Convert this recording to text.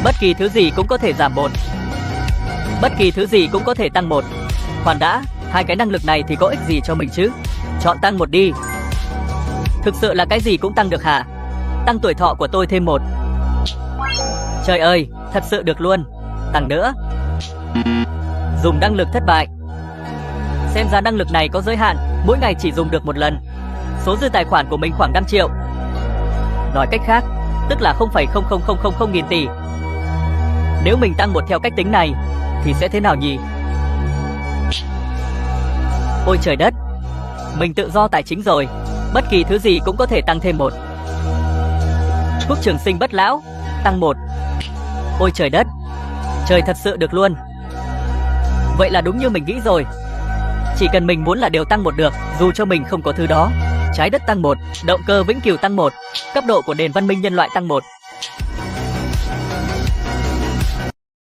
Bất kỳ thứ gì cũng có thể giảm 1. Bất kỳ thứ gì cũng có thể tăng 1. Khoan đã, hai cái năng lực này thì có ích gì cho mình chứ? Chọn tăng 1 đi. Thực sự là cái gì cũng tăng được hả? Tăng tuổi thọ của tôi thêm 1. Trời ơi, thật sự được luôn. Tăng nữa. Dùng năng lực thất bại. Xem ra năng lực này có giới hạn, mỗi ngày chỉ dùng được một lần. Số dư tài khoản của mình khoảng 5 triệu. Nói cách khác, tức là 0,00000 nghìn tỷ. Nếu mình tăng 1 theo cách tính này thì sẽ thế nào nhỉ? Ôi trời đất, mình tự do tài chính rồi. Bất kỳ thứ gì cũng có thể tăng thêm 1. Thuốc trường sinh bất lão, tăng 1. Ôi trời đất, trời thật sự được luôn. Vậy là đúng như mình nghĩ rồi. Chỉ cần mình muốn là đều tăng 1 được, dù cho mình không có thứ đó. Trái đất tăng 1, động cơ vĩnh cửu tăng 1, cấp độ của nền văn minh nhân loại tăng 1.